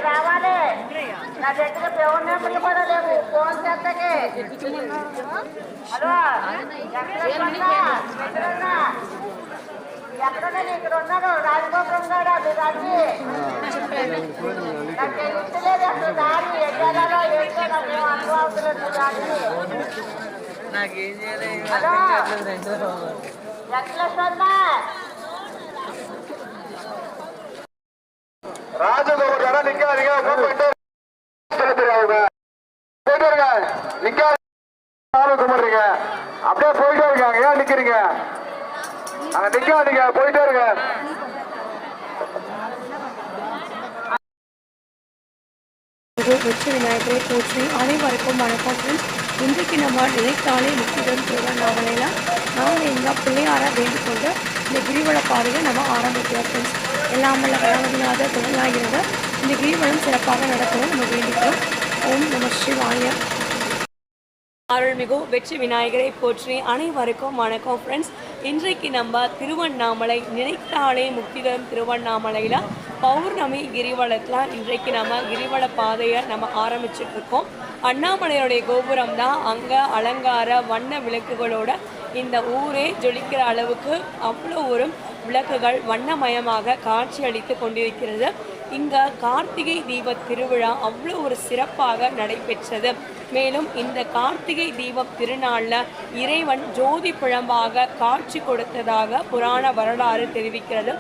రావాలి నా దగ్గర ఫోన్ నెంబర్లు కూడా లేవు ఫోన్ చేస్తాకి హలో ఎక్కడున్నా ఇక్కడ ఉన్నాను రాజగోపురం గారు అది రాజీ నాకు తెలియట్లేదు అసలు దారి ఎక్కడాలో ఏంటో నాకేం అనుభవం అవుతులేదు దారి హలో ఎట్లా ராஜகோபுரம் இடம் நிக்காதீங்க போயிட்டு இருங்க நிக்காது கும்பிடுறீங்க அப்படியே போயிட்டே இருக்காங்க ஏன் நிக்கிறீங்க அங்க நிக்காதீங்க போயிட்டே இருங்க வெற்றி விநாயகரை போற்றி அனைவருக்கும் வணக்கம் ஃப்ரெண்ட்ஸ். இன்றைக்கு நம்ம நினைத்தாலே முக்கியம் திருவண்ணாமலையில் நாங்கள் எங்கள் பிள்ளையார வேண்டிக் கொண்டு இந்த கிரிவல பாதையை நம்ம ஆரம்பிக்கிறோம் ஃப்ரெண்ட்ஸ். எல்லாம் வல்ல கணபதிநாதர் துணையாக இருந்த இந்த கிரிவலம் சிறப்பாக நடக்கணும் நம்ம வேண்டிக்கிறோம். ஓம் நம சிவாய. அருள்மிகு வெற்றி விநாயகரை போற்றி அனைவருக்கும் வணக்கம் ஃப்ரெண்ட்ஸ். இன்றைக்கு நம்ம திருவண்ணாமலை நினைத்தாலே முக்தி தரும் திருவண்ணாமலையில் பௌர்ணமி கிரிவலத்தில் இன்றைக்கு நம்ம கிரிவல பாதையை நம்ம ஆரம்பிச்சுட்டு இருக்கோம். அண்ணாமலையோடைய கோபுரம் தான் அங்கே அலங்கார வண்ண விளக்குகளோட இந்த ஊரே ஜொலிக்கிற அளவுக்கு அவ்வளோ ஒரு விளக்குகள் வண்ணமயமாக காட்சியளித்து கொண்டிருக்கிறது. இங்கே கார்த்திகை தீப திருவிழா அவ்வளோ ஒரு சிறப்பாக நடைபெற்றது. மேலும் இந்த கார்த்திகை தீபம் திருநாளில் இறைவன் ஜோதி பிழம்பாக காட்சி கொடுத்ததாக புராண வரலாறு தெரிவிக்கிறது.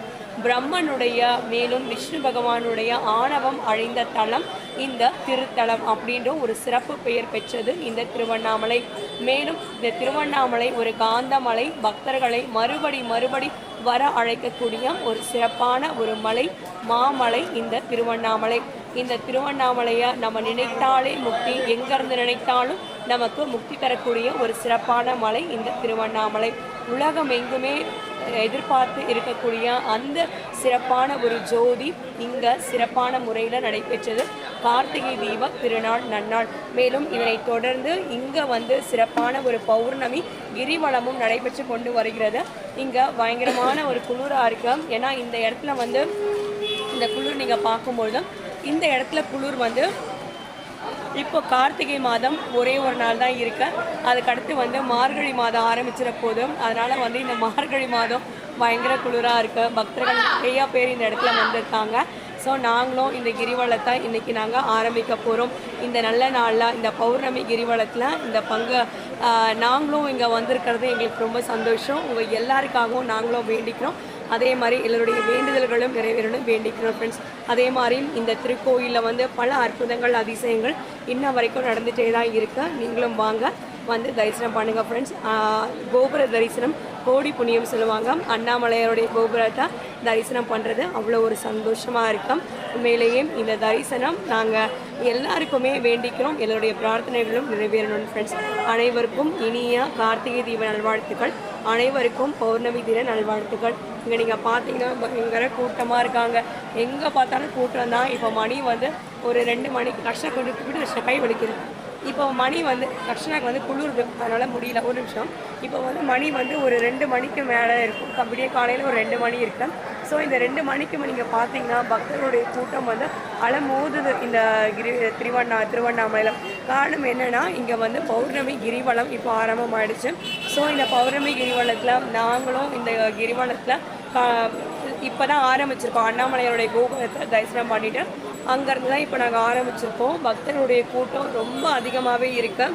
பிரம்மனுடைய மேலும் விஷ்ணு பகவானுடைய ஆணவம் அழிந்த தலம் இந்த திருத்தலம் அப்படின்ற ஒரு சிறப்பு பெயர் பெற்றது இந்த திருவண்ணாமலை. மேலும் இந்த திருவண்ணாமலை ஒரு காந்தமலை, பக்தர்களை மறுபடி வர அழைக்கக்கூடிய ஒரு சிறப்பான ஒரு மலை, மாமலை இந்த திருவண்ணாமலை. இந்த திருவண்ணாமலையை நம்ம நினைத்தாலே முக்தி, எங்கேருந்து நினைத்தாலும் நமக்கு முக்தி தரக்கூடிய ஒரு சிறப்பான மலை இந்த திருவண்ணாமலை. உலகம் எங்குமே எதிர்பார்த்து இருக்கக்கூடிய அந்த சிறப்பான ஒரு ஜோதி இங்கே சிறப்பான முறையில் நடைபெற்றது. கார்த்திகை தீப திருநாள் நன்னாள். மேலும் இதனை தொடர்ந்து இங்கே வந்து சிறப்பான ஒரு பௌர்ணமி கிரிவலமும் நடைபெற்று கொண்டு வருகிறது. இங்கே பயங்கரமான ஒரு குளிராக இருக்கு. ஏன்னா இந்த இடத்துல வந்து இந்த குளிர் நீங்கள் பார்க்கும்பொழுது இந்த இடத்துல குளிர் வந்து இப்போ கார்த்திகை மாதம் ஒரே ஒரு நாள் தான் இருக்கு. அதுக்கடுத்து வந்து மார்கழி மாதம் ஆரம்பிச்சிட போதும். அதனால் வந்து இந்த மார்கழி மாதம் பயங்கர குளிராக இருக்குது. பக்தர்கள் நிறையா பேர் இந்த இடத்துல வந்திருக்காங்க. ஸோ நாங்களும் இந்த கிரிவலத்தை இன்றைக்கி நாங்கள் ஆரம்பிக்க போகிறோம். இந்த நல்ல நாளில் இந்த பௌர்ணமி கிரிவலத்தில் இந்த பங்கு நாங்களும் இங்கே வந்திருக்கிறது எங்களுக்கு ரொம்ப சந்தோஷம். உங்கள் எல்லாருக்காகவும் நாங்களும் வேண்டிக்கிறோம். அதே மாதிரி எல்லோருடைய வேண்டுதல்களும் நிறைவேறணும் வேண்டிக்கிறோம் ஃப்ரெண்ட்ஸ். அதே மாதிரி இந்த திருக்கோயிலில் வந்து பல அற்புதங்கள் அதிசயங்கள் இன்ன வரைக்கும் நடந்துகிட்டே தான் இருக்கு. நீங்களும் வாங்க வந்து தரிசனம் பண்ணுங்கள் ஃப்ரெண்ட்ஸ். கோபுர தரிசனம் கோடி புண்ணியம் சொல்லுவாங்க. அண்ணாமலையாருடைய கோபுரத்தை தரிசனம் பண்ணுறது அவ்வளோ ஒரு சந்தோஷமாக இருக்கும். உண்மையிலேயே இந்த தரிசனம் நாங்கள் எல்லாருக்குமே வேண்டிக்கிறோம். எல்லோருடைய பிரார்த்தனைகளும் நிறைவேறணும் ஃப்ரெண்ட்ஸ். அனைவருக்கும் இனிய கார்த்திகை தீப நல்வாழ்த்துக்கள். அனைவருக்கும் பௌர்ணமி தின நல்வாழ்த்துக்கள். இங்கே நீங்கள் பார்த்தீங்கன்னா பயங்கர கூட்டமாக இருக்காங்க. எங்கே பார்த்தாலும் கூட்டம் தான். இப்போ மணி வந்து ஒரு 2 மணிக்கு கஷ்டம் கொண்டு கை வலிக்குது. இப்போ மணி வந்து தர்ஷனாக்கு வந்து குளிருது, அதனால் முடியல. ஒரு நிமிஷம். இப்போ வந்து மணி வந்து ஒரு 2 மணிக்கு மேலே இருக்கும். விடிய காலையில் ஒரு 2 மணி இருக்கு. ஸோ இந்த 2 மணிக்கு நீங்கள் பார்த்தீங்கன்னா பக்தர்களுடைய கூட்டம் வந்து அலமோதுது இந்த திருவண்ணாமலையில். காரணம் என்னென்னா இங்கே வந்து பௌர்ணமி கிரிவலம் இப்போ ஆரம்பமாயிடுச்சு. ஸோ இந்த பௌர்ணமி கிரிவலத்தில் நாங்களும் இந்த கிரிவலத்தில் இப்போ தான் ஆரம்பிச்சிருக்கோம். அண்ணாமலையோடைய கோபுரத்தை தரிசனம் பண்ணிவிட்டு அங்கேருந்து தான் இப்போ நாங்கள் ஆரம்பிச்சிருக்கோம். பக்தர்களுடைய கூட்டம் ரொம்ப அதிகமாகவே இருக்கு.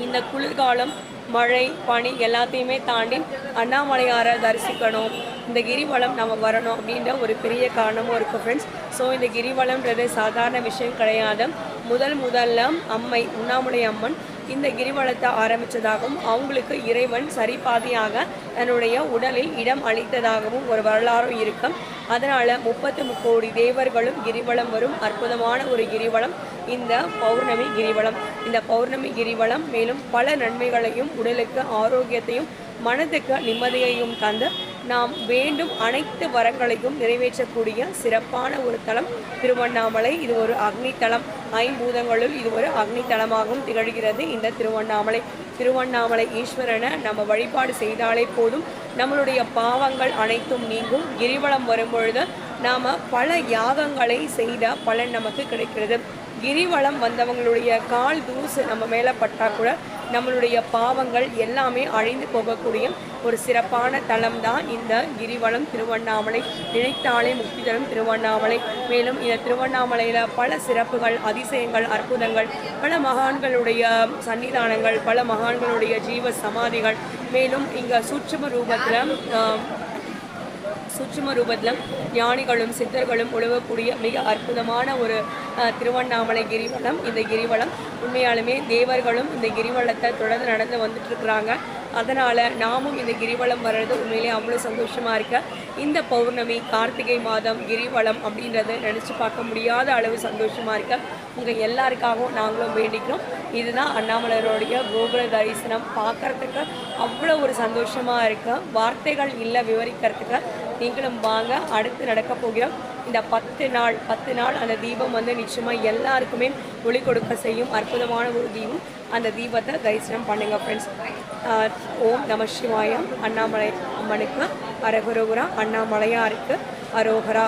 இந்த குளிர்காலம் மழை பனி எல்லாத்தையுமே தாண்டி அண்ணாமலையாரை தரிசிக்கணும், இந்த கிரிவலம் நம்ம வரணும் அப்படின்ற ஒரு பெரிய காரணமும் இருக்குது ஃப்ரெண்ட்ஸ். ஸோ இந்த கிரிவலம்ன்றது சாதாரண விஷயம் கிடையாது. முதல்ல அம்மை உண்ணாமுலை அம்மன் இந்த கிரிவலத்தை ஆரம்பித்ததாகவும் அவங்களுக்கு இறைவன் சரிபாதியாக தன்னுடைய உடலில் இடம் அளித்ததாகவும் ஒரு வரலாறும் இருக்கும். அதனால் 33 கோடி தேவர்களும் கிரிவலம் வரும் அற்புதமான ஒரு கிரிவலம் இந்த பௌர்ணமி கிரிவலம். இந்த பௌர்ணமி கிரிவலம் மேலும் பல நன்மைகளையும் உடலுக்கு ஆரோக்கியத்தையும் மனதுக்கு நிம்மதியையும் தந்து நாம் வேண்டும் அனைத்து வரங்களையும் நிறைவேற்றக்கூடிய சிறப்பான ஒரு தலம் திருவண்ணாமலை. இது ஒரு அக்னி தலம், ஐம்பூதங்களுள் இது ஒரு அக்னி தலமாகவும் திகழ்கிறது இந்த திருவண்ணாமலை. திருவண்ணாமலை ஈஸ்வரனை நம்ம வழிபாடு செய்தாலே போதும், நம்மளுடைய பாவங்கள் அனைத்தும் நீங்கும். கிரிவலம் வரும்பொழுது நாம் பல யாகங்களை செய்த பலன் நமக்கு கிடைக்கிறது. கிரிவலம் வந்தவங்களுடைய கால் தூசு நம்ம மேலே பட்டால் கூட நம்மளுடைய பாவங்கள் எல்லாமே அழிந்து போகக்கூடிய ஒரு சிறப்பான தலம் தான் இந்த கிரிவலம் திருவண்ணாமலை. நினைத்தாலே முக்தி தரும் திருவண்ணாமலை. மேலும் இந்த திருவண்ணாமலையில் பல சிறப்புகள், அதிசயங்கள், அற்புதங்கள், பல மகான்களுடைய சன்னிதானங்கள், பல மகான்களுடைய ஜீவ சமாதிகள், மேலும் இங்கே சூட்சும ரூபத்தில் ஞானிகளும் சித்தர்களும் உழவக்கூடிய மிக அற்புதமான ஒரு திருவண்ணாமலை கிரிவலம். இந்த கிரிவலம் உண்மையாலுமே தேவர்களும் இந்த கிரிவலத்தை தொடர்ந்து நடந்து வந்துட்டுருக்குறாங்க. அதனால் நாமும் இந்த கிரிவலம் வர்றது உண்மையிலே அவ்வளோ சந்தோஷமாக இருக்க. இந்த பௌர்ணமி கார்த்திகை மாதம் கிரிவலம் அப்படின்றத நினச்சி பார்க்க முடியாத அளவு சந்தோஷமாக இருக்க உங்கள் எல்லாருக்காகவும் நாங்களும் வேண்டிக்கிறோம். இதுதான் அண்ணாமலையருடைய கோபுர தரிசனம். பார்க்குறதுக்கு அவ்வளோ ஒரு சந்தோஷமாக இருக்கு, வார்த்தைகள் இல்லை விவரிக்கிறதுக்கு. நீங்களும் வாங்க, அடுத்து நடக்க போகிறோம் இந்த 10 நாள் அந்த தீபம் நிச்சயமாக எல்லாருக்குமே ஒளி கொடுக்க செய்யும் அற்புதமான ஒரு தீபம். அந்த தீபத்தை தரிசனம் பண்ணுங்க ஃப்ரெண்ட்ஸ். ஓம் நம சிவாயம். அண்ணாமலை அம்மனுக்கு அரகுரோகுரா, அண்ணாமலையாருக்கு அரோகரா.